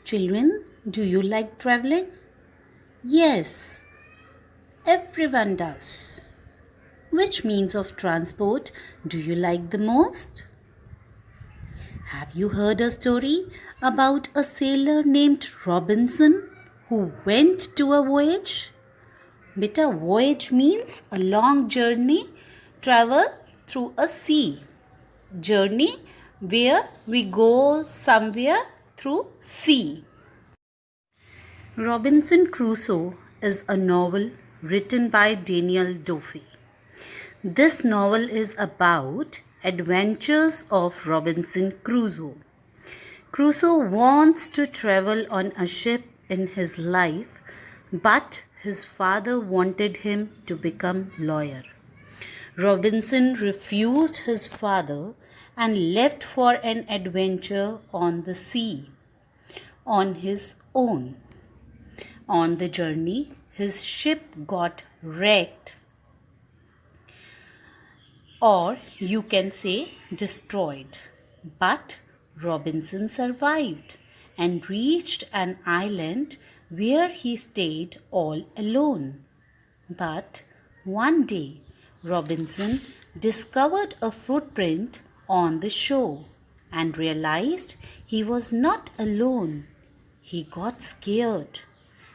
Children, do you like traveling? Yes, everyone does. Which means of transport do you like the most? Have you heard a story about a sailor named Robinson who went to a voyage? Beta, voyage means a long journey travel through a sea. Journey where we go somewhere through sea. Robinson Crusoe is a novel written by Daniel Defoe. This novel is about adventures of Robinson Crusoe. Crusoe wants to travel on a ship in his life, but his father wanted him to become lawyer. Robinson refused his father and left for an adventure on the sea on his own. On the journey, his ship got wrecked, or you can say destroyed. But Robinson survived and reached an island where he stayed all alone. But one day, Robinson discovered a footprint on the shore and realized he was not alone. He got scared.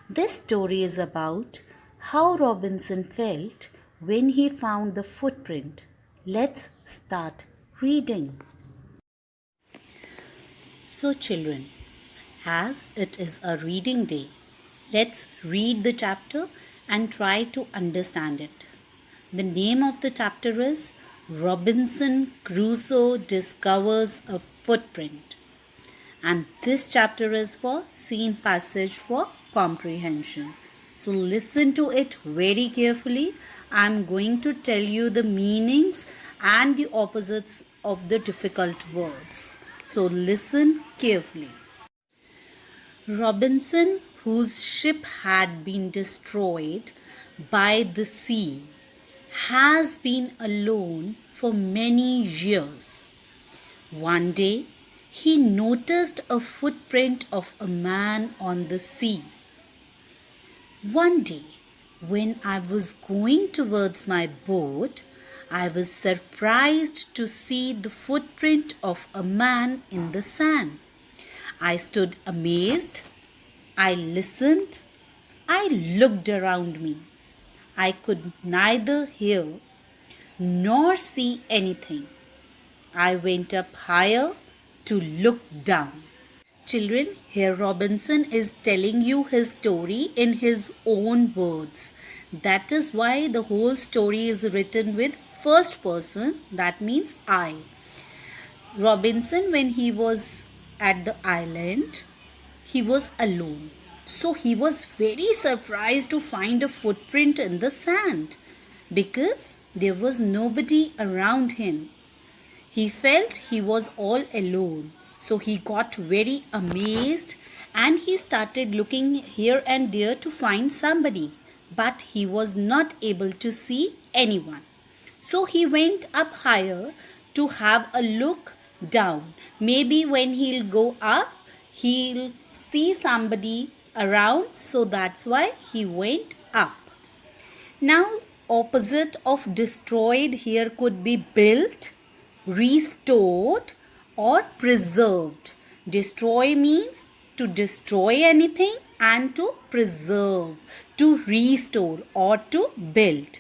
This story is about how Robinson felt when he found the footprint. Let's start reading. So, children, as it is a reading day, let's read the chapter and try to understand it. The name of the chapter is Robinson Crusoe Discovers a Footprint. And this chapter is for scene passage for comprehension. So listen to it very carefully. I am going to tell you the meanings and the opposites of the difficult words. So listen carefully. Robinson, whose ship had been destroyed by the sea, has been alone for many years. One day, he noticed a footprint of a man on the sea. One day, when I was going towards my boat, I was surprised to see the footprint of a man in the sand. I stood amazed. I listened. I looked around me. I could neither hear nor see anything. I went up higher to look down. Children, here Robinson is telling you his story in his own words. That is why the whole story is written with first person, that means I. Robinson, when he was at the island, he was alone. So he was very surprised to find a footprint in the sand because there was nobody around him. He felt he was all alone. So he got very amazed and he started looking here and there to find somebody. But he was not able to see anyone. So he went up higher to have a look down. Maybe when he'll go up, he'll see somebody around. So that's why he went up. Now, opposite of destroyed here could be built, restored, or preserved. Destroy means to destroy anything and to preserve, to restore or to build.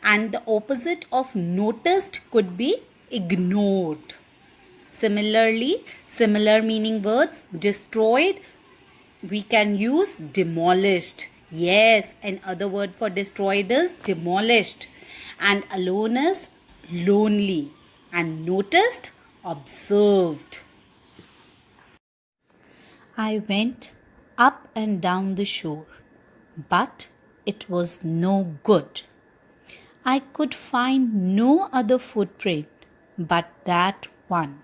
And the opposite of noticed could be ignored. Similarly, similar meaning words, destroyed, we can use demolished. Yes, another word for destroyed is demolished. And alone is lonely. And noticed, observed. I went up and down the shore, but it was no good. I could find no other footprint but that one.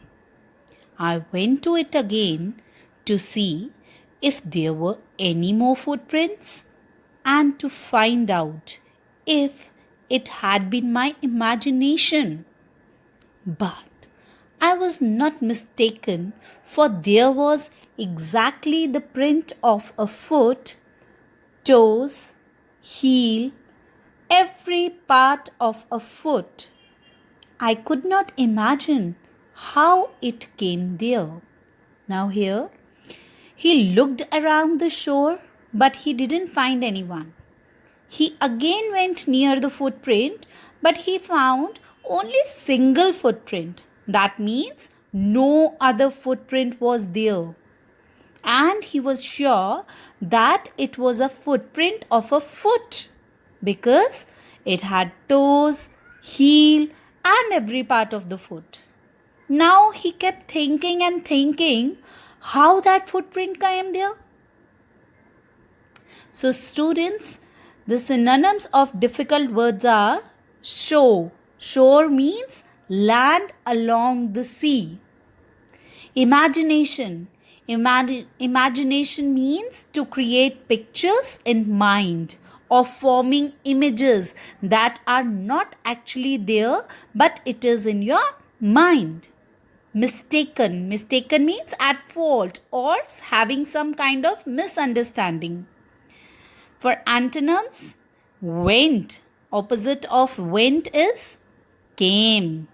I went to it again to see if there were any more footprints and to find out if it had been my imagination. But I was not mistaken, for there was exactly the print of a foot, toes, heel, every part of a foot. I could not imagine how it came there. Now, here, he looked around the shore, but he didn't find anyone. He again went near the footprint, but he found only single footprint. That means no other footprint was there. And he was sure that it was a footprint of a foot because it had toes, heel, and every part of the foot. Now he kept thinking and thinking how that footprint came there. So, students, the synonyms of difficult words are shore. Shore means land along the sea. Imagination. Imagination means to create pictures in mind or forming images that are not actually there but it is in your mind. Mistaken. Mistaken means at fault or having some kind of misunderstanding. For antonyms, went. Opposite of went is came.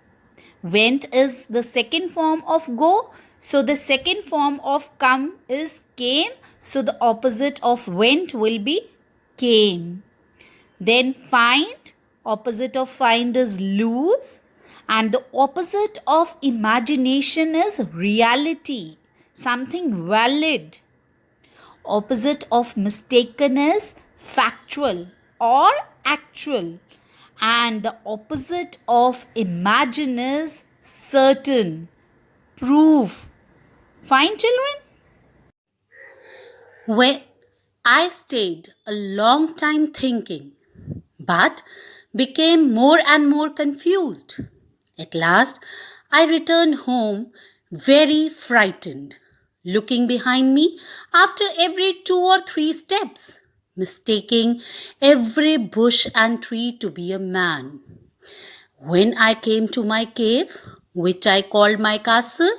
Went is the second form of go. So the second form of come is came. So the opposite of went will be came. Then find. Opposite of find is lose. And the opposite of imagination is reality. Something valid. Opposite of mistaken is factual or actual. And the opposite of imagine is certain. Proof. Fine, children? When I stayed a long time thinking, but became more and more confused. At last, I returned home very frightened, looking behind me after every 2 or 3 steps, mistaking every bush and tree to be a man. When I came to my cave, which I called my castle,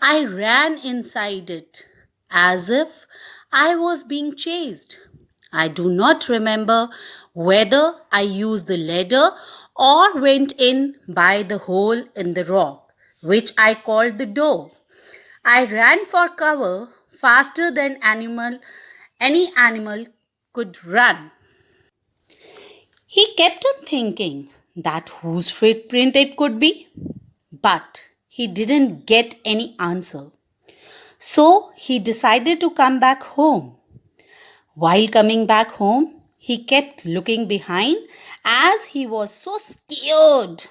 I ran inside it as if I was being chased. I do not remember whether I used the ladder or went in by the hole in the rock, which I called the door. I ran for cover faster than any animal could run. He kept on thinking that whose footprint it could be, but he didn't get any answer. So he decided to come back home. While coming back home, he kept looking behind as he was so scared.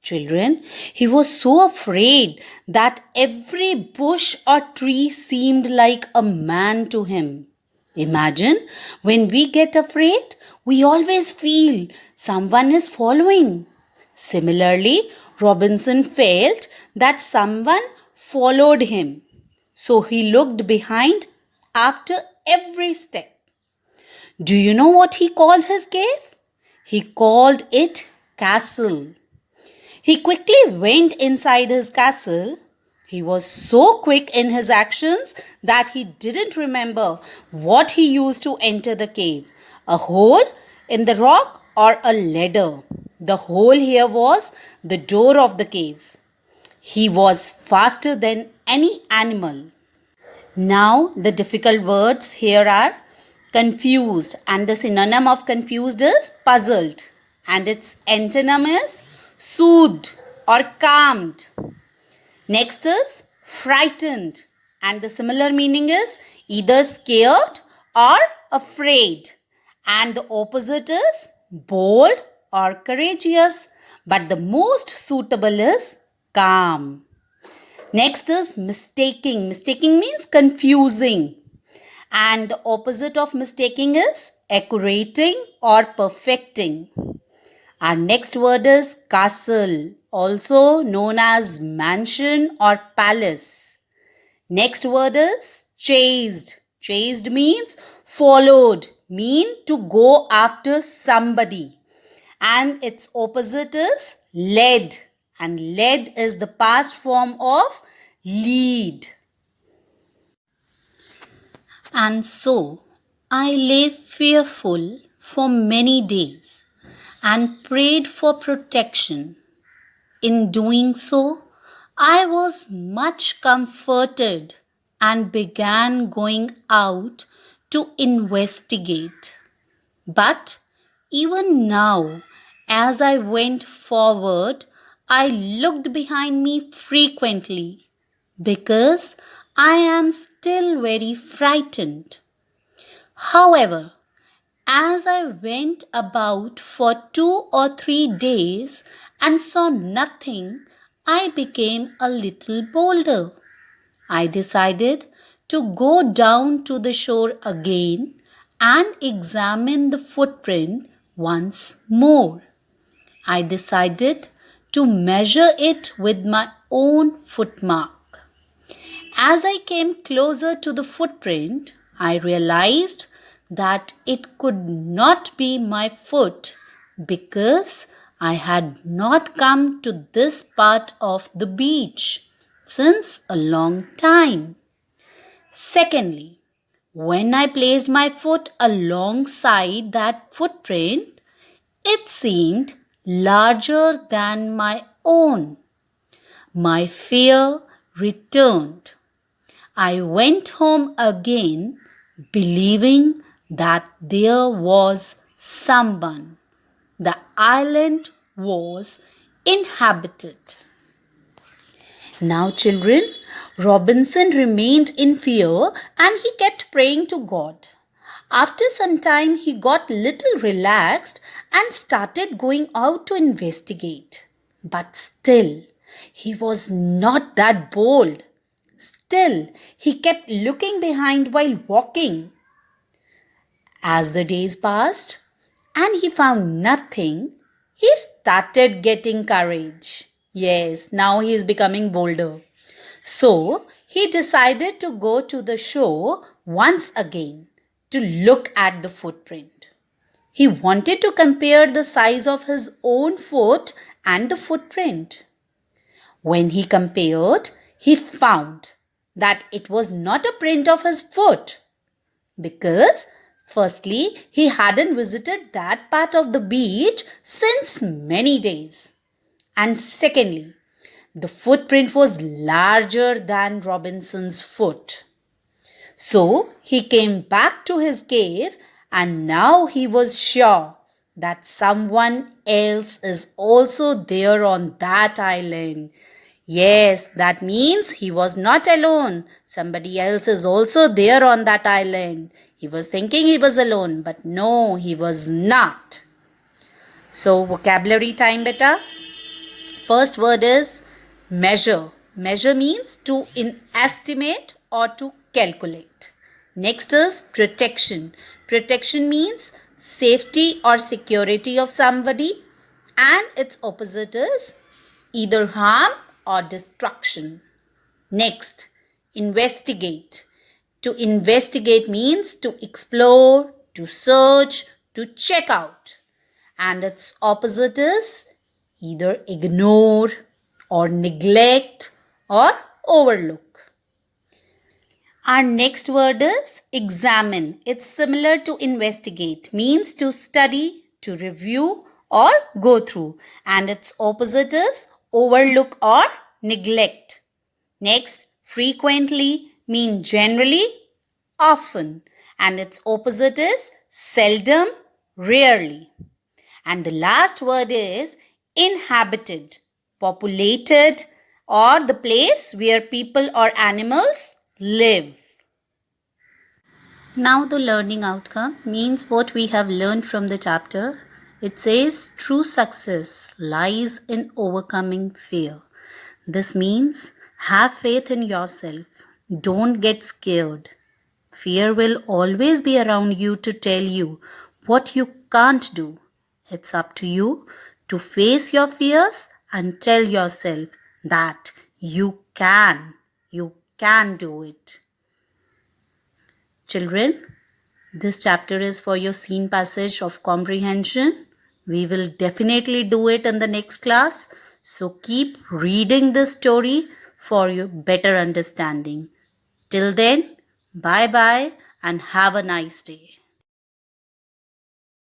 Children, he was so afraid that every bush or tree seemed like a man to him. Imagine when we get afraid, we always feel someone is following. Similarly, Robinson felt that someone followed him. So he looked behind after every step. Do you know what he called his cave? He called it castle. He quickly went inside his castle. He was so quick in his actions that he didn't remember what he used to enter the cave. A hole in the rock or a ladder. The hole here was the door of the cave. He was faster than any animal. Now the difficult words here are confused, and the synonym of confused is puzzled, and its antonym is soothed or calmed. Next is frightened, and the similar meaning is either scared or afraid, and the opposite is bold or courageous, but the most suitable is calm. Next is mistaking. Mistaking means confusing. And the opposite of mistaking is accurating or perfecting. Our next word is castle, also known as mansion or palace. Next word is chased. Chased means followed, mean to go after somebody. And its opposite is led. and led is the past form of lead. And so I lay fearful for many days and prayed for protection. In doing so, I was much comforted and began going out to investigate. But even now, as I went forward, I looked behind me frequently because I am still very frightened. However, as I went about for 2 or 3 days and saw nothing, I became a little bolder. I decided to go down to the shore again and examine the footprint once more. I decided to measure it with my own footmark. As I came closer to the footprint, I realized that it could not be my foot because I had not come to this part of the beach since a long time. Secondly, when I placed my foot alongside that footprint, it seemed larger than my own. My fear returned. I went home again, believing that there was someone. The island was inhabited. Now, children, Robinson remained in fear and he kept praying to God. After some time, he got little relaxed and started going out to investigate. But still, he was not that bold. Still, he kept looking behind while walking. As the days passed and he found nothing, he started getting courage. Yes, now he is becoming bolder. So, he decided to go to the shore once again to look at the footprint. He wanted to compare the size of his own foot and the footprint. When he compared, he found that it was not a print of his foot because, firstly, he hadn't visited that part of the beach since many days. And secondly, the footprint was larger than Robinson's foot. So he came back to his cave and now he was sure that someone else is also there on that island. Yes, that means he was not alone. Somebody else is also there on that island. He was thinking he was alone, but no, he was not. So, vocabulary time, beta. First word is measure. Measure means to estimate or to calculate. Next is protection. Protection means safety or security of somebody, and its opposite is either harm or destruction. Next, investigate. To investigate means to explore, to search, to check out. And its opposite is either ignore or neglect or overlook. Our next word is examine. It's similar to investigate, means to study, to review or go through. And its opposite is overlook or neglect. Next, frequently means generally, often. And its opposite is seldom, rarely. And the last word is inhabited, populated, or the place where people or animals live. Now the learning outcome means what we have learned from the chapter. It says true success lies in overcoming fear. This means have faith in yourself. Don't get scared. Fear will always be around you to tell you what you can't do. It's up to you to face your fears and tell yourself that you can do it. Children, this chapter is for your scene passage of comprehension. We will definitely do it in the next class. So keep reading this story for your better understanding. Till then, bye bye and have a nice day.